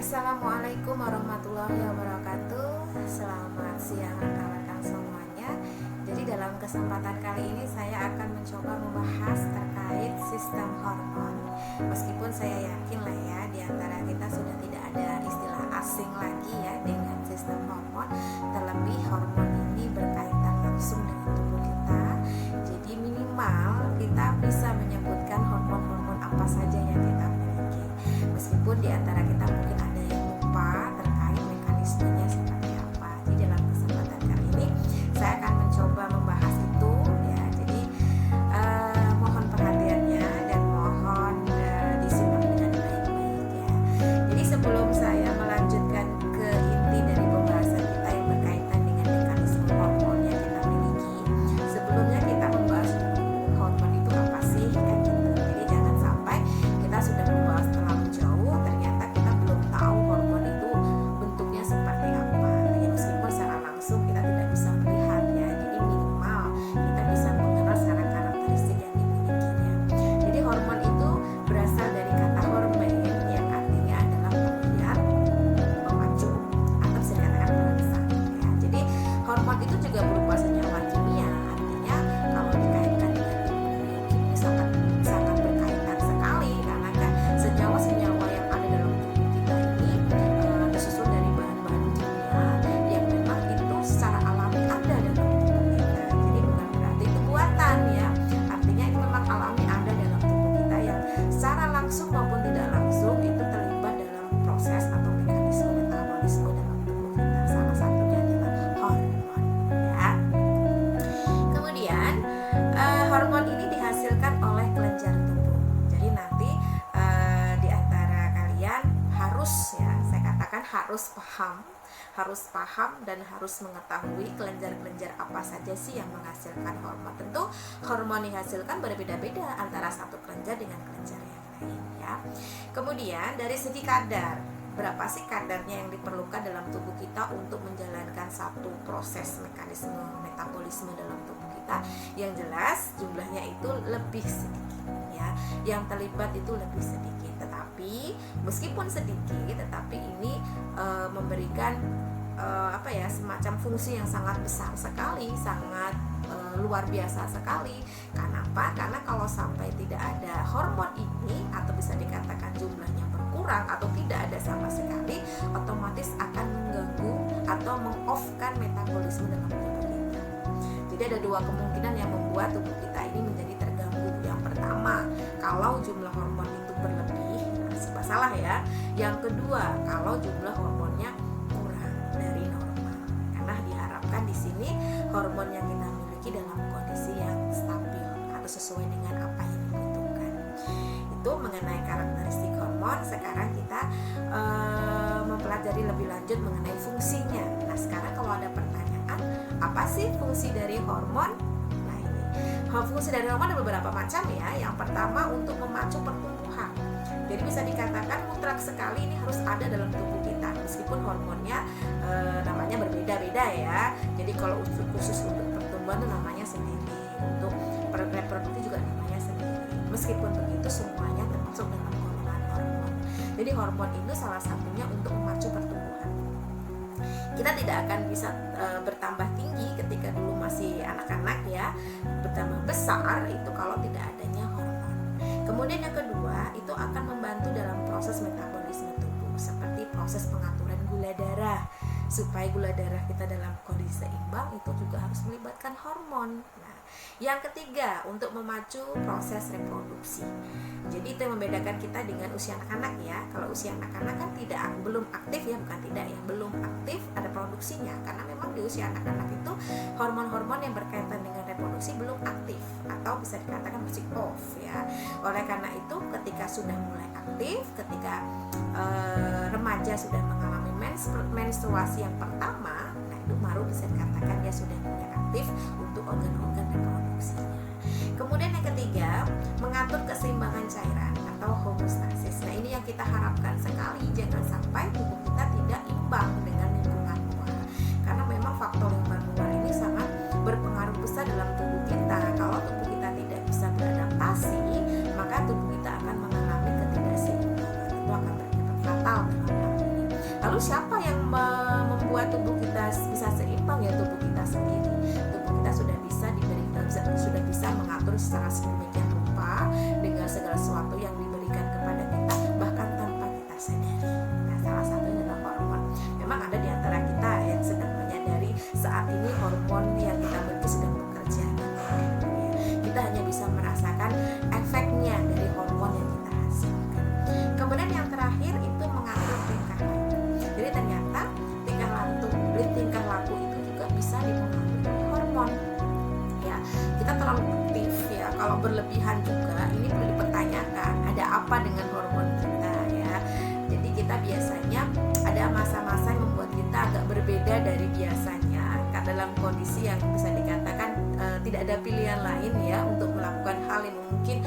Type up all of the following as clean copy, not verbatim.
Assalamualaikum warahmatullahi wabarakatuh. Selamat siang rekan-rekan semuanya. Jadi dalam kesempatan kali ini saya akan mencoba membahas terkait sistem hormon. Meskipun saya yakin lah ya, di antara kita sudah tidak ada istilah asing lagi ya dengan sistem hormon. Terlebih hormon ini berkaitan langsung dengan tubuh kita. Jadi minimal kita bisa menyebutkan hormon-hormon apa saja yang kita miliki. Meskipun di antara kita mungkin ada yang lupa terkait mekanismenya seperti apa. Di dalam kesempatan kali ini saya akan mencoba membahas itu ya. Jadi mohon perhatiannya dan mohon disimak dengan baik-baik ya. Jadi sebelum saya melanjutkan ke inti dari pembahasan kita yang berkaitan dengan mekanisme hormon yang kita miliki, sebelumnya kita membahas hormon itu apa sih kan gitu. Jadi jangan sampai kita sudah membahas terlalu jauh ternyata kita belum tahu hormon itu bentuknya seperti apa ya, meskipun secara langsung kita tidak bisa melihatnya. Jadi minimal kita bisa mengenal secara karakteristik yang dimilikinya. Jadi hormon itu berasal dari kata hormen yang artinya adalah pemilihan, pemacu atau bisa dikatakan perangsang ya. Jadi hormon itu juga berupa senyawa kimia, artinya kalau dikaitkan dengan ilmu kimia sangat berkaitan sekali karena kan senyawa-senyawa yang ada dalam tubuh kita ini tersusun dari bahan-bahan kimia yang memang itu secara alami ada dalam tubuh kita. Jadi bukan berarti itu buatan ya, artinya itu memang alami ada dalam tubuh kita yang secara langsung maupun tidak langsung itu terlibat dalam proses atau mekanisme metabolisme dalam tubuh kita. Salah satunya adalah hormon ya. Kemudian hormon ini dihasilkan oleh kelenjar tubuh. Jadi nanti di antara kalian harus ya, saya katakan harus paham dan harus mengetahui kelenjar-kelenjar apa saja sih yang menghasilkan hormon. Tentu hormon dihasilkan berbeda-beda antara satu kelenjar dengan kelenjar yang lain ya. Kemudian dari segi kadar, berapa sih kadarnya yang diperlukan dalam tubuh kita untuk menjalankan satu proses mekanisme metabolisme dalam tubuh kita? Yang jelas jumlahnya itu lebih sedikit ya, yang terlibat itu lebih sedikit. Tetapi meskipun sedikit, tetapi ini memberikan semacam fungsi yang sangat besar sekali, sangat luar biasa sekali. Kenapa? Karena kalau sampai tidak ada hormon ini atau bisa dikatakan jumlahnya berkurang atau tidak ada sama sekali, otomatis akan mengganggu atau meng-off-kan metabolisme dalam tubuh kita. Jadi ada dua kemungkinan yang membuat tubuh kita ini menjadi terganggu. Yang pertama, kalau jumlah hormon itu berlebih, serba salah ya. Yang kedua, kalau jumlah hormonnya kurang dari normal. Karena diharapkan di sini hormon yang kita miliki dalam kondisi yang stabil atau sesuai dengan apa yang dibutuhkan. Itu mengenai karakteristik hormon. Sekarang kita mempelajari lebih lanjut mengenai fungsinya. Nah, sekarang kalau ada pertanyaan, apa sih fungsi dari hormon? Nah, ini fungsi dari hormon ada beberapa macam ya. Yang pertama untuk memacu pertumbuhan. Jadi bisa dikatakan mutlak sekali ini harus ada dalam tubuh kita, meskipun hormonnya namanya berbeda-beda ya. Jadi kalau khusus untuk pertumbuhan itu namanya sendiri, untuk reproduksi juga namanya sendiri. Meskipun begitu semuanya termasuk dalam golongan hormon. Jadi hormon itu salah satunya untuk memacu pertumbuhan. Kita tidak akan bisa bertambah tinggi ketika dulu masih anak-anak ya, bertambah besar itu kalau tidak adanya hormon. Kemudian yang kedua, itu akan membantu dalam proses metabolisme tubuh, seperti proses pengaturan gula darah. Supaya gula darah kita dalam kondisi seimbang itu juga harus melibatkan hormon. Nah, yang ketiga untuk memacu proses reproduksi. Jadi itu yang membedakan kita dengan usia anak-anak ya. Kalau usia anak-anak kan belum aktif ya, bukan tidak ya, belum aktif ada produksinya. Karena memang di usia anak-anak itu hormon-hormon yang berkaitan dengan reproduksi belum aktif atau bisa dikatakan masih off ya. Oleh karena itu ketika sudah mulai aktif, ketika remaja sudah mengalami menstruasi yang pertama, nah itu baru bisa dikatakan dia sudah mulai aktif untuk organ-organ reproduksinya. Kemudian yang ketiga, mengatur keseimbangan cairan atau homeostasis. Nah ini yang kita harapkan sekali, jangan sampai tubuh kita tidak imbang dengan lingkungan luar. Karena memang faktor lingkungan luar ini sangat berpengaruh besar dalam tubuh kita. Kalau tubuh kita tidak bisa beradaptasi, maka tubuh kita akan mengalami ketidakseimbangan. Itu akan berdampak fatal dalam hal ini. Lalu siapa yang membuat tubuh kita bisa seimbang? Ya tubuh kita sendiri. Tubuh kita sudah bisa mengatur secara sedemikian rupa dengan segala sesuatu yang diberikan kepada kita, bahkan tanpa kita sadari. Nah, salah satunya adalah hormon. Memang ada di antara kita yang sedang menyadari saat ini hormon yang kita miliki sedang bekerja. Kita hanya bisa merasakan efeknya dari hormon yang kita hasilkan. Kemudian yang terakhir itu mengatur tingkah laku. Jadi ternyata tingkah laku itu juga bisa dipengaruhi oleh hormon. Ya, kita terlalu aktif ya. Kalau berlebihan juga ini perlu dipertanyakan. Ada apa dengan hormon kita ya? Jadi kita biasanya ada masa-masa yang membuat kita agak berbeda dari biasanya. Dalam kondisi yang bisa dikatakan tidak ada pilihan lain ya untuk melakukan hal yang mungkin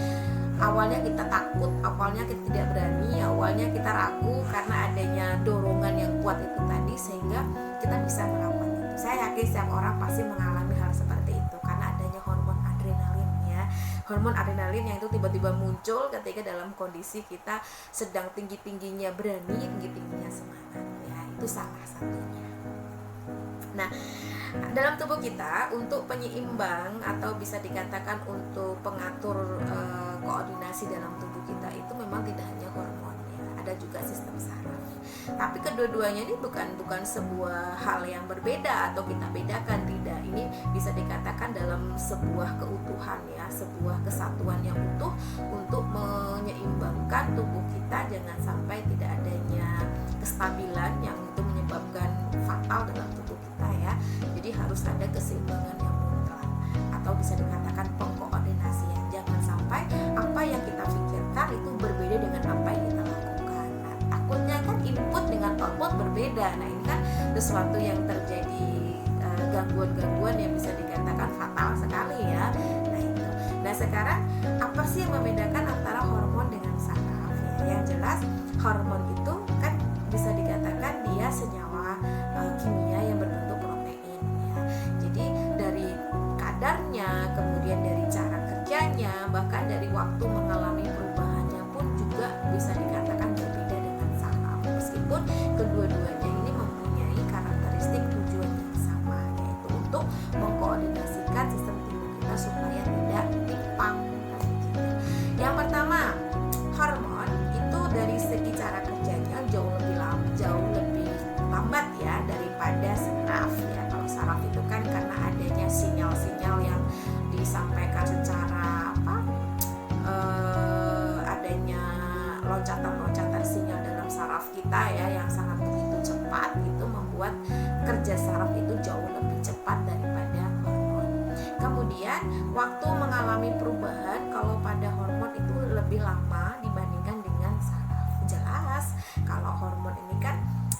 awalnya kita takut, awalnya kita tidak berani, awalnya kita ragu karena adanya dorongan yang kuat itu tadi, sehingga kita bisa melakukan itu. Saya yakin setiap orang pasti mengalami hal seperti itu karena adanya hormon adrenalin ya. Hormon adrenalin yang itu tiba-tiba muncul ketika dalam kondisi kita sedang tinggi-tingginya berani, tinggi-tingginya semangat ya. Itu salah satunya. Nah, dalam tubuh kita untuk penyeimbang atau bisa dikatakan untuk pengatur koordinasi dalam tubuh kita itu memang tidak hanya hormon ya, ada juga sistem saraf. Tapi kedua-duanya ini bukan sebuah hal yang berbeda atau kita bedakan, tidak. Ini bisa dikatakan dalam sebuah keutuhan ya, sebuah kesatuan yang utuh untuk menyeimbangkan tubuh kita jangan sampai tidak adanya kestabilan yang itu menyebabkan fatal dalam tubuh kita ya. Jadi harus ada keseimbangan yang mutlak atau bisa dikatakan pengkoordinasian. Jangan sampai apa yang kita pikirkan itu berbeda dengan apa yang kita lakukan. Nah, takutnya kan input dengan output berbeda. Nah, ini kan sesuatu yang terjadi gangguan-gangguan yang bisa dikatakan fatal sekali ya. Nah, itu. Nah, sekarang apa sih yang membedakan antara hormon dengan saraf? Ya, yang jelas hormon itu kan bisa dikatakan dia senyawa kimia yang berbentuk protein ya. Jadi dari kadarnya, kemudian dari cara kerjanya, bahkan dari waktu mengalami perubahannya pun juga bisa dikatakan berbeda dengan saraf. Meskipun kedua-duanya ini mempunyai karakteristik tujuan yang sama, yaitu untuk mengkoordinasikan sistem tubuh kita supaya tidak timpang. Yang pertama, hormon itu dari segi cara kerjanya jauh lebih lambat ya daripada saraf ya. Kalau saraf itu kan karena adanya sinyal-sinyal yang disampaikan secara adanya loncatan-loncatan sinyal dalam saraf kita ya yang sangat begitu cepat, itu membuat kerja saraf itu jauh lebih cepat daripada hormon. Kemudian waktu mengalami perubahan kalau pada hormon itu lebih lama dibandingkan dengan saraf. Jelas kalau hormon ini kan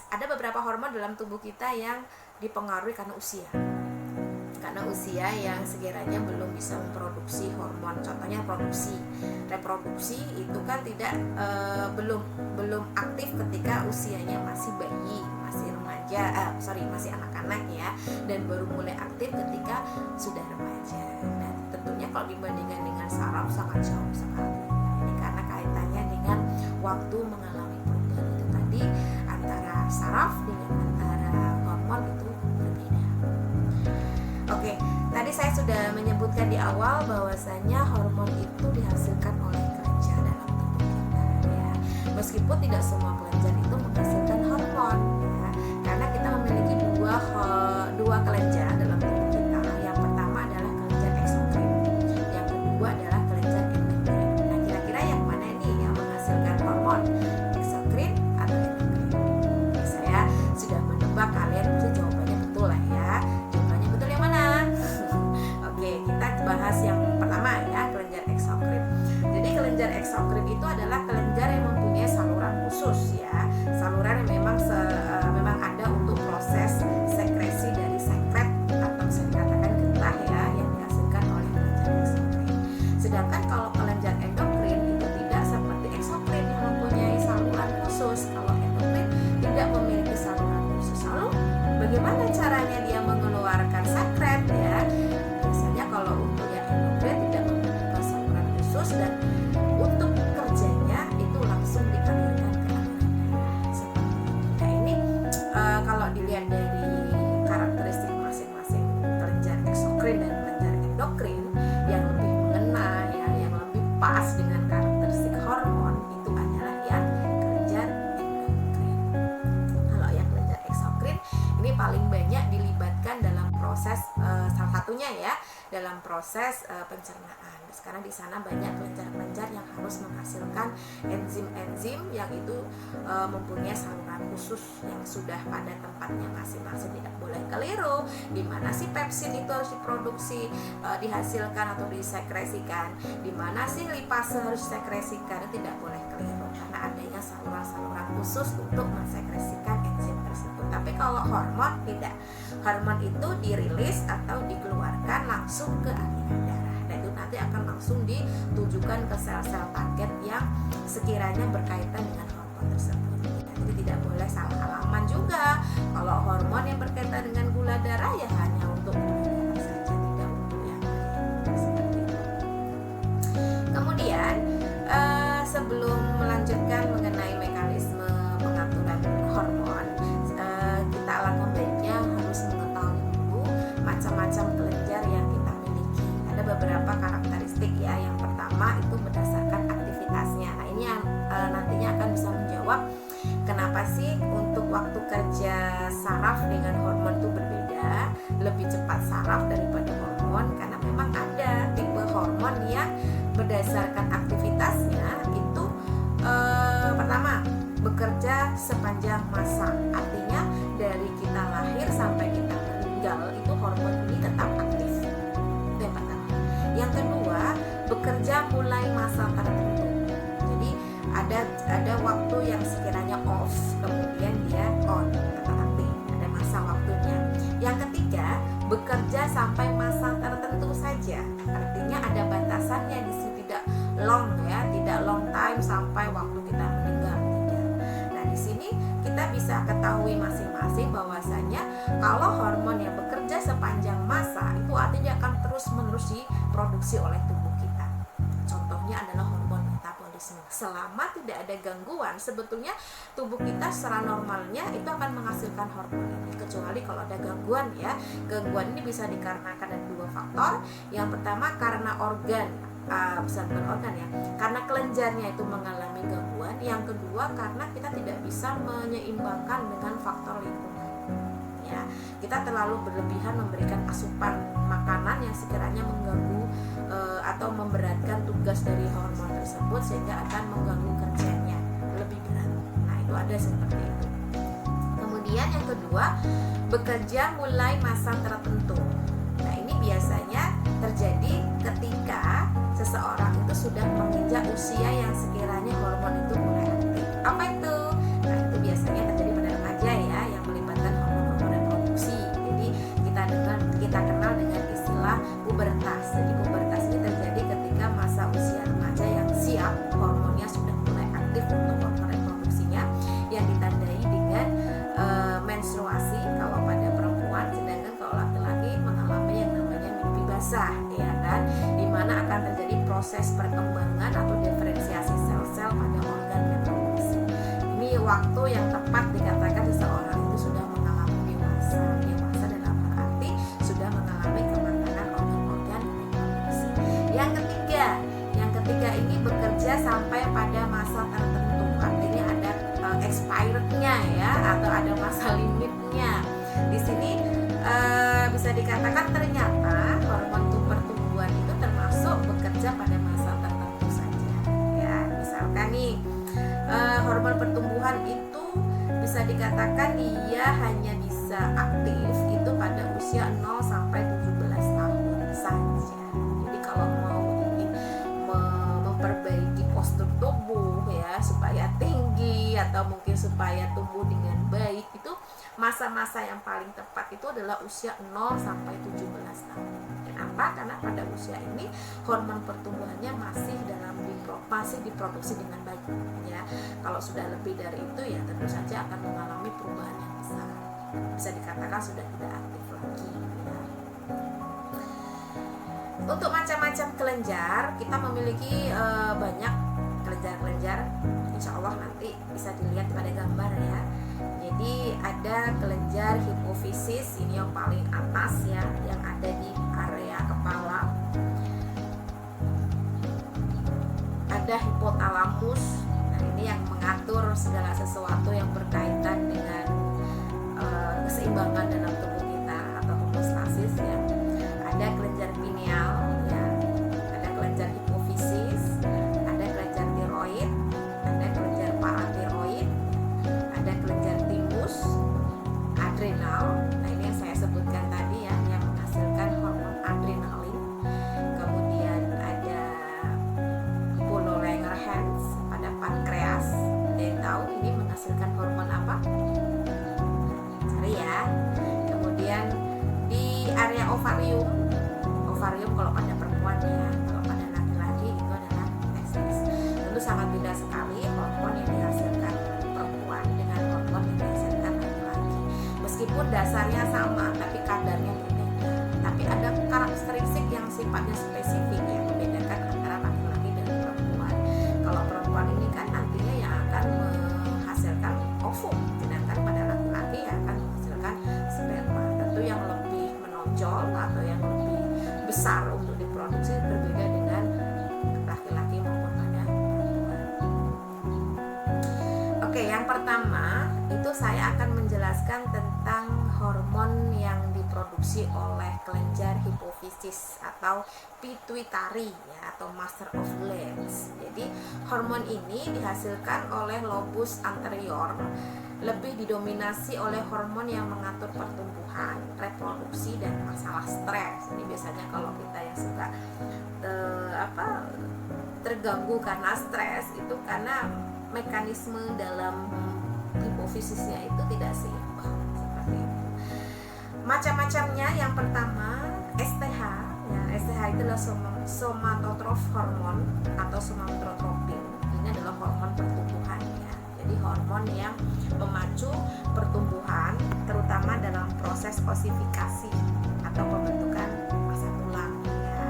ada beberapa hormon dalam tubuh kita yang dipengaruhi karena usia. Karena usia yang sekiranya belum bisa memproduksi hormon. Contohnya reproduksi itu kan tidak belum aktif ketika usianya masih bayi, masih remaja, masih anak-anak ya, dan baru mulai aktif ketika sudah remaja. Dan tentunya kalau dibandingkan dengan saraf sangat jauh sekali. Ini karena kaitannya dengan waktu mengalami perubahan itu tadi, antara saraf dengan antara hormon itu berbeda. Oke, tadi saya sudah menyebutkan di awal bahwasanya hormon itu dihasilkan oleh kelenjar dalam tubuh kita ya. Meskipun tidak semua kelenjar itu menghasilkan hormon ya, karena kita memiliki dua kelenjar dalam tubuh kita. Yang pertama adalah kelenjar eksokrin, yang kedua adalah kelenjar endokrin. Nah, kira-kira yang mana nih yang menghasilkan hormon? Eksokrin atau endokrin? Oke, saya sudah menebak kalian bisa jawabannya betul lah ya. Jawabannya betul yang mana? Oke, kita bahas yang pertama ya, kelenjar eksokrin. Jadi kelenjar eksokrin itu adalah kelenjar yang mempunyai saluran khusus ya, saluran yang memang ada untuk proses sekresi dari sekret atau bisa dikatakan getah ya yang dihasilkan oleh kelenjar eksokrin. Sedangkan kalau kelenjar endokrin itu tidak seperti eksokrin yang mempunyai saluran khusus. Kalau endokrin tidak memiliki saluran khusus. Lalu bagaimana caranya dia mengeluarkan sekret ya? Biasanya kalau untuk yang endokrin tidak memiliki saluran khusus dan untuk kerjanya itu langsung dialirkan ke aliran darah seperti itu. Nah, ini kalau dilihat dari karakteristik masing-masing kelenjar eksokrin dan kelenjar endokrin, yang lebih mengena ya, yang lebih pas dengan karakteristik hormon itu adalah yang kelenjar endokrin. Kalau yang kelenjar eksokrin ini paling banyak dilibatkan dalam proses salah satunya ya dalam proses pencernaan. Karena di sana banyak kelenjar-kelenjar yang harus menghasilkan enzim-enzim yang itu mempunyai saluran khusus yang sudah pada tempatnya masing-masing, tidak boleh keliru di mana sih pepsin itu harus diproduksi, dihasilkan atau disekresikan, di mana sih lipase harus disekresikan, tidak boleh keliru karena adanya saluran-saluran khusus untuk mensekresikan enzim tersebut. Tapi kalau hormon tidak, hormon itu dirilis atau dikeluarkan langsung ke aliran darah. Nanti akan langsung ditujukan ke sel-sel target yang sekiranya berkaitan dengan hormon tersebut. Jadi tidak boleh salah alaman juga. Kalau hormon yang berkaitan dengan gula darah ya hanya untuk gula darah saja, tidak untuk yang lain. Seperti itu. Kemudian sebelum melanjutkan mengenai mekanisme pengaturan hormon, kita alangkah baiknya harus mengetahui dulu macam-macam kelenjar yang kita miliki. Ada beberapa karakteristik ya. Yang pertama itu berdasarkan aktivitasnya. Nah ini yang nantinya akan bisa menjawab kenapa sih untuk waktu kerja saraf dengan hormon itu berbeda, lebih cepat saraf daripada hormon, karena memang ada tipe hormon yang berdasarkan aktivitasnya itu pertama bekerja sepanjang masa, artinya dari kita lahir sampai kita meninggal itu hormon ini tetap aktif. Itu yang pertama. Yang kedua, bekerja mulai masa tertentu. Jadi ada waktu yang sekiranya off, kemudian dia on, tetap aktif. Ada masa waktunya. Yang ketiga, bekerja sampai masa tertentu saja. Artinya ada batasannya di sini, tidak long ya, tidak long time sampai waktu kita meninggal. Tidak. Nah, di sini kita bisa ketahui masing-masing bahwasanya kalau hormon yang bekerja sepanjang masa itu artinya akan terus-menerus diproduksi oleh tubuh kita. Contohnya adalah hormon metabolisme. Selama tidak ada gangguan, sebetulnya tubuh kita secara normalnya itu akan menghasilkan hormon ini. Kecuali kalau ada gangguan ya. Gangguan ini bisa dikarenakan dari dua faktor. Yang pertama karena organ, bukan organ ya, karena kelenjarnya itu mengalami gangguan. Yang kedua karena kita tidak bisa menyeimbangkan dengan faktor lingkungan ya. Kita terlalu berlebihan memberikan asupan makanan yang sekiranya mengganggu atau memberatkan tugas dari hormon tersebut sehingga akan mengganggu kerjanya lebih berat. Nah itu ada seperti itu. Kemudian yang kedua, bekerja mulai masa tertentu. Nah ini biasanya terjadi ketika seseorang itu sudah menginjak usia yang sekiranya hormon itu mulai aktif. Apa itu? Nah itu biasanya terjadi pada remaja ya, yang melibatkan hormon-hormon reproduksi. Jadi kita kenal dengan istilah pubertas. Jadi pubertas ini terjadi ketika masa usia remaja yang siap, hormonnya sudah mulai aktif untuk hormon reproduksinya, yang ditandai dengan menstruasi kalau pada perempuan, sedangkan kalau laki-laki mengalami yang namanya mimpi basah ya kan, dimana akan terjadi proses perkembangan atau diferensiasi sel-sel pada organ reproduksi. Ini waktu yang tepat dikatakan seseorang itu sudah mengalami dewasa dalam arti sudah mengalami kematangan organ-organ reproduksi. Yang ketiga ini bekerja sampai pada masa tertentu, artinya ada expirednya ya, atau ada masa limitnya. Di sini bisa dikatakan ternyata hormon pertumbuhan itu termasuk bekerja pada masa tertentu saja ya. Misalkan nih hormon pertumbuhan itu bisa dikatakan dia hanya bisa aktif itu pada usia 0 sampai 17 tahun saja. Jadi kalau mau ingin memperbaiki postur tubuh ya supaya tinggi atau mungkin supaya tumbuh dengan baik, itu masa-masa yang paling tepat itu adalah usia 0 sampai 17 tahun. Kenapa? Karena pada usia ini hormon pertumbuhannya masih diproduksi dengan baik ya. Kalau sudah lebih dari itu ya tentu saja akan mengalami perubahan yang besar. Bisa dikatakan sudah tidak aktif lagi ya. Untuk macam-macam kelenjar, kita memiliki banyak kelenjar-kelenjar. Insya Allah nanti bisa dilihat pada gambar ya. Jadi ada kelenjar kelenjar hipofisis, ini yang paling atas ya, yang ada di area kepala. Ada hipotalamus, nah ini yang mengatur segala sesuatu yang berkaitan dengan keseimbangan dalam tubuh kita atau homeostasis ya. Ada kelenjar pineal ya, ada kelenjar hipofisis, ada kelenjar tiroid, ada kelenjar paratiroid, ada kelenjar timus, adrenal. Nah ini yang saya sebutkan tadi ya, yang menghasilkan hormon adrenalin. Kemudian ada Langerhans pada pankreas. Ada yang tahu ini menghasilkan hormon apa? Cari ya. Kemudian di area ovarium kalau pada perempuan ya, kalau pada laki-laki itu adalah testis. Tentu sangat beda sekali hormon yang dihasilkan perempuan dengan hormon yang dihasilkan laki-laki. Meskipun dasarnya sama, tapi kadarnya berbeda. Tapi ada karakteristik yang sifatnya spesifik yang membedakan antara laki-laki dan perempuan. Kalau perempuan ini kan nantinya yang akan menghasilkan ovum, sedangkan pada laki-laki yang akan menghasilkan sperma. Tentu yang lebih menonjol atau yang lebih besar untuk diproduksi berbeda dengan laki-laki maupun pada perempuan. Oke, yang pertama itu saya akan menjelaskan tentang hormon yang diproduksi oleh kelenjar hipofisis atau pituitari ya, atau master of glands. Jadi hormon ini dihasilkan oleh lobus anterior, lebih didominasi oleh hormon yang mengatur pertumbuhan, reproduksi, dan masalah stres. Ini biasanya kalau kita yang suka terganggu karena stres, itu karena mekanisme dalam hipofisisnya itu tidak seimbang seperti itu. Macam-macamnya, yang pertama STH ya, STH itu adalah somatotrof hormon atau somatotropin. Ini adalah hormon pertumbuhan ya. Jadi hormon yang memacu pertumbuhan, terutama dalam proses osifikasi atau pembentukan massa tulang ya.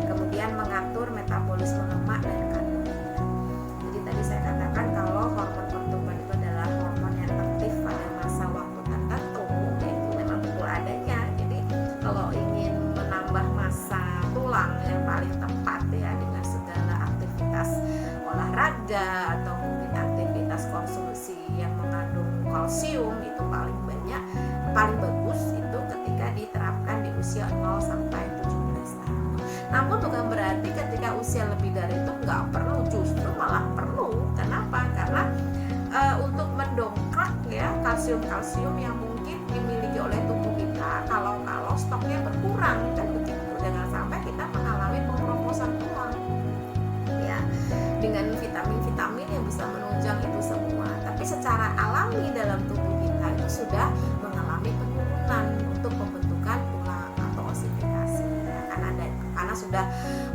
Kemudian mengatur metabolisme lemak dan kandungan. Jadi tadi saya katakan kalau hormon pertumbuhan itu adalah hormon yang aktif pada masa waktu tertentu, yaitu memang betul adanya. Jadi kalau ingin menambah massa tulang yang paling tepat ya, dengan segala aktivitas olahraga atau mungkin aktivitas konsumsi yang mengandung kalsium, itu paling banyak, paling bagus itu ketika diterapkan di usia 0 sampai 17 tahun. Namun bukan berarti ketika usia lebih dari itu nggak perlu, justru malah perlu. Kenapa? Karena untuk mendongkrak ya kalsium-kalsium yang mungkin dimiliki oleh tubuh kita kalau stoknya berkurang, kan begitu. Jangan sampai kita mengalami pengeroposan tulang ya, dengan vitamin-vitamin yang bisa menunjang itu semua. Tapi secara alami dalam tubuh kita itu sudah mengalami penurunan untuk pembentukan tulang atau osifikasi ya, karena sudah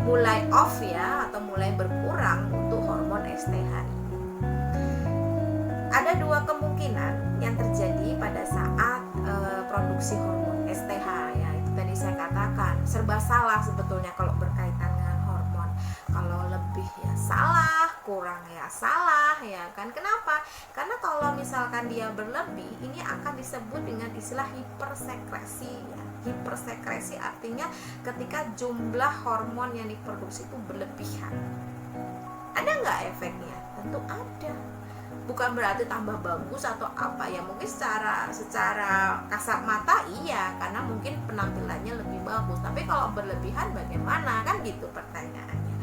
mulai off ya, atau mulai berkurang untuk hormon STH ini. Ada dua kemungkinan yang terjadi pada saat produksi hormon STH ya. Itu tadi saya katakan serba salah sebetulnya kalau berkaitan dengan hormon. Kalau lebih ya salah, kurang ya salah ya kan. Kenapa? Karena kalau misalkan dia berlebih, ini akan disebut dengan istilah hipersekresi ya. Hipersekresi artinya ketika jumlah hormon yang diproduksi itu berlebihan. Ada nggak efeknya? Tentu ada. Bukan berarti tambah bagus atau apa ya, mungkin secara kasat mata iya, karena mungkin penampilannya lebih bagus. Tapi kalau berlebihan bagaimana, kan gitu pertanyaannya.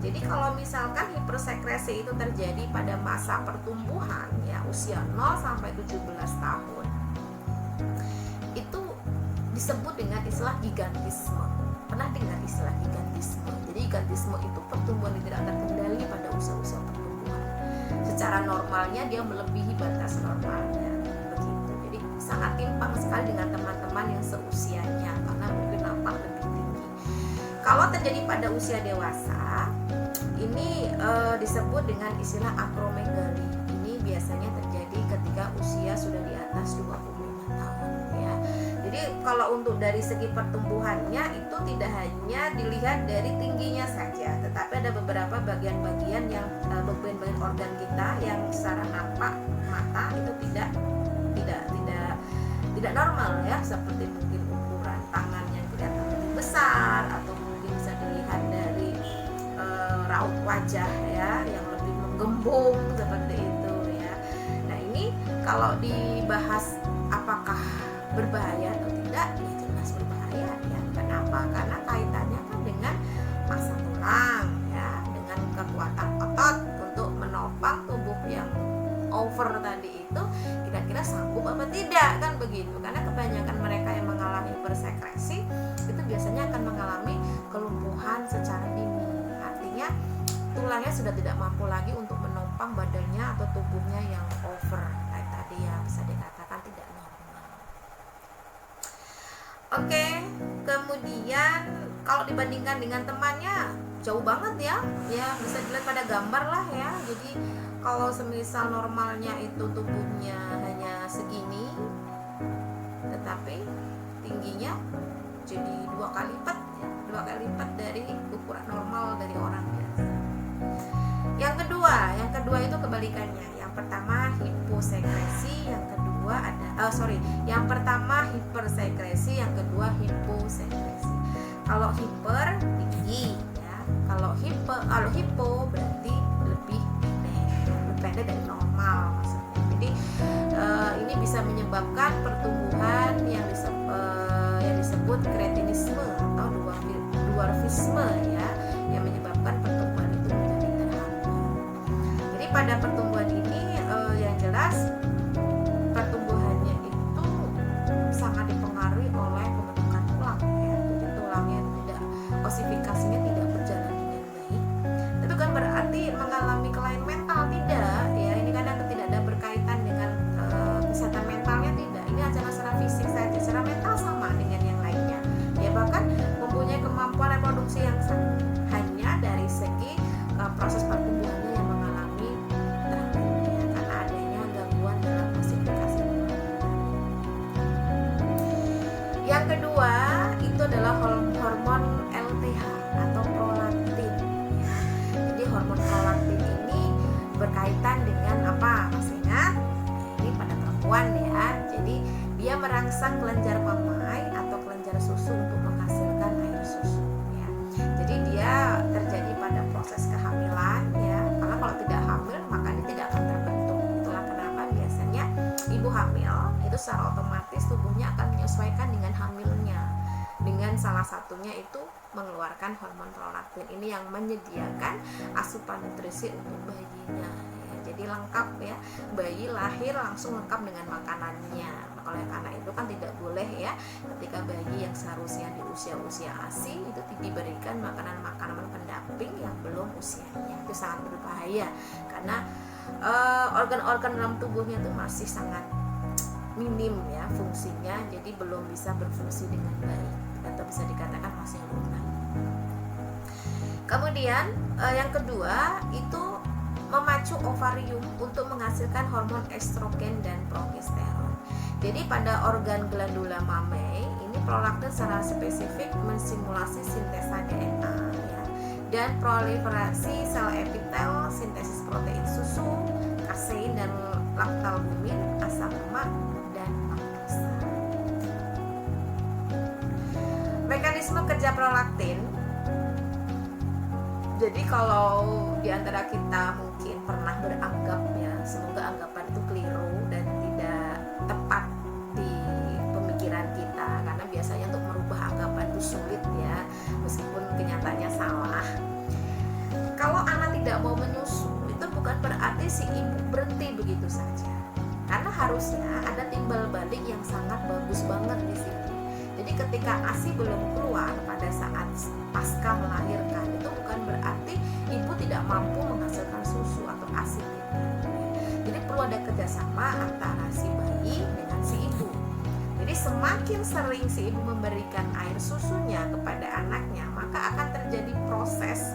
Jadi kalau misalkan hipersekresi itu terjadi pada masa pertumbuhan ya, usia 0 sampai 17 tahun, itu disebut dengan istilah gigantisme. Pernah dengar istilah gigantisme? Jadi gigantisme itu pertumbuhan yang tidak terkendali pada usia-usia pertumbuhan. Secara normalnya dia melebihi batas normalnya begitu. Jadi sangat timpang sekali dengan teman-teman yang seusianya, karena mungkin nampak lebih tinggi. Kalau terjadi pada usia dewasa, ini disebut dengan istilah akromegali. Ini biasanya terjadi ketika usia sudah di atas 25 tahun ya. Jadi kalau untuk dari segi pertumbuhannya itu tidak hanya dilihat dari tingginya saja, tetapi ada beberapa bagian-bagian bagian organ kita yang secara nampak mata itu tidak tidak normal ya, seperti mungkin ukuran tangan yang kelihatan lebih besar, atau mungkin bisa dilihat dari raut wajah ya yang lebih menggembung seperti itu ya. Nah ini kalau dibahas apakah berbahaya atau tidak, ya jelas berbahaya ya. Kenapa? Karena kaitannya kan dengan massa tulang ya, dengan kekuatan otot untuk menopang tubuh yang over tadi itu kira-kira sanggup apa tidak, kan begitu. Karena kebanyakan mereka yang mengalami hipersekresi itu biasanya akan mengalami kelumpuhan secara dini. Artinya tulangnya sudah tidak mampu lagi untuk menopang badannya atau tubuhnya yang over kayak tadi ya, bisa dikatakan tidak normal. Oke, kemudian kalau dibandingkan dengan temannya jauh banget ya bisa dilihat pada gambar lah ya. Jadi kalau semisal normalnya itu tubuhnya hanya segini, tetapi tingginya jadi 2 kali lipat ya, 2 kali lipat dari ukuran normal dari orang biasa. Yang kedua itu kebalikannya. Yang pertama hiposekresi, yang pertama hipersekresi, yang kedua hiposekresi. Kalau hiper tinggi ya, kalau hipo berarti lebih pendek dari normal maksudnya. Jadi ini bisa menyebabkan pertumbuhan yang disebut kretinisme atau dwarfisme ya, yang menyebabkan pertumbuhan itu menjadi terhambat. Jadi pada pertumbuhan ini yang jelas pertumbuhannya itu sangat dipengaruhi oleh pembentukan tulang ya. Jadi tulangnya tidak, osifikasinya tidak berjalan dengan baik. Itu kan berarti mengalami kelainan mental, tidak ya. Ini kadang tidak ada berkaitan dengan kesehatan mentalnya, tidak. Ini hanya secara fisik saja, secara mental sama dengan yang lainnya ya, bahkan mempunyai kemampuan reproduksi yang sama, hanya dari segi proses pertumbuhannya yang mengalami terhambat ya, karena adanya gangguan dalam osifikasi. Yang kedua itu adalah hormon LTH atau prolaktin. Jadi hormon prolaktin ini berkaitan dengan apa? Masih ingat? Ini pada perempuan ya. Jadi dia merangsang kelenjar mamai atau kelenjar susu untuk menghasilkan air susu ya. Jadi dia terjadi pada proses kehamilan ya. Karena kalau tidak hamil maka dia tidak akan terbentuk. Itulah kenapa biasanya ibu hamil itu secara otomatis tubuhnya akan menyesuaikan dengan hamilnya, dengan salah satunya itu mengeluarkan hormon prolaktin. Ini yang menyediakan asupan nutrisi untuk bayinya ya. Jadi lengkap ya, bayi lahir langsung lengkap dengan makanannya. Oleh karena itu kan tidak boleh ya ketika bayi yang seharusnya di usia ASI itu diberikan makanan-makanan pendamping yang belum usianya. Itu sangat berbahaya karena organ-organ dalam tubuhnya itu masih sangat minim ya fungsinya, jadi belum bisa berfungsi dengan baik atau bisa dikatakan masih lunak. Kemudian yang kedua itu memacu ovarium untuk menghasilkan hormon estrogen dan progesteron. Jadi pada organ glandula mammae ini prolaktin secara spesifik mensimulasi sintesa DNA ya, dan proliferasi sel epitel, sintesis protein susu, kasein dan laktalbumin, asam lemak dan makrasa. Mekanisme kerja prolaktin. Jadi kalau diantara kita mungkin pernah beranggap ya, semoga anggapan itu keliru dan tidak tepat di pemikiran kita, karena biasanya untuk merubah anggapan itu sulit ya, meskipun kenyataannya salah. Kalau anak tidak mau menyusu itu bukan berarti si ibu berhenti begitu saja, karena harusnya ada timbal balik yang sangat bagus banget di sini. Jadi ketika ASI belum keluar pada saat pasca melahirkan itu bukan berarti ibu tidak mampu menghasilkan susu atau ASI tidak. Jadi perlu ada kerjasama antara si bayi dengan si ibu. Jadi semakin sering si ibu memberikan air susunya kepada anaknya, maka akan terjadi proses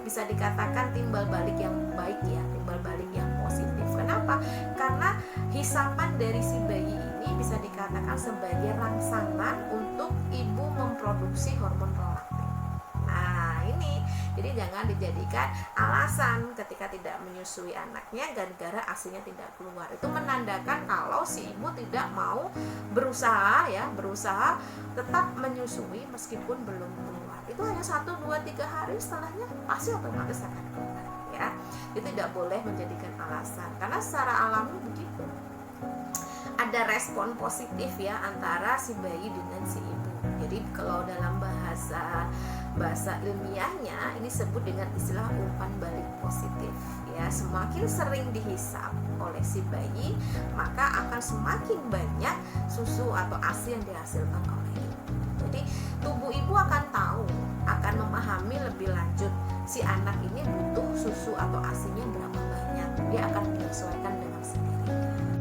bisa dikatakan timbal balik yang baik ya, timbal balik yang positif. Kenapa? Karena hisapan dari si bayi ini bisa dikatakan sebagai rangsangan untuk ibu memproduksi hormon prolaktin. Nah ini, jadi jangan dijadikan alasan ketika tidak menyusui anaknya gara-gara ASInya tidak keluar. Itu menandakan kalau si ibu tidak mau berusaha tetap menyusui meskipun belum keluar. Itu hanya 1, 2, 3 hari, setelahnya pasti otomatis akan keluar ya. Itu tidak boleh menjadikan alasan, karena secara alami begitu. Ada respon positif ya antara si bayi dengan si ibu. Jadi kalau dalam bahasa ilmiahnya ini disebut dengan istilah umpan balik positif ya. Semakin sering dihisap oleh si bayi, maka akan semakin banyak susu atau ASI yang dihasilkan oleh ibu. Jadi tubuh ibu akan tahu, akan memahami lebih lanjut si anak ini butuh susu atau ASINya berapa banyak. Dia akan menyesuaikan dengan sendirinya.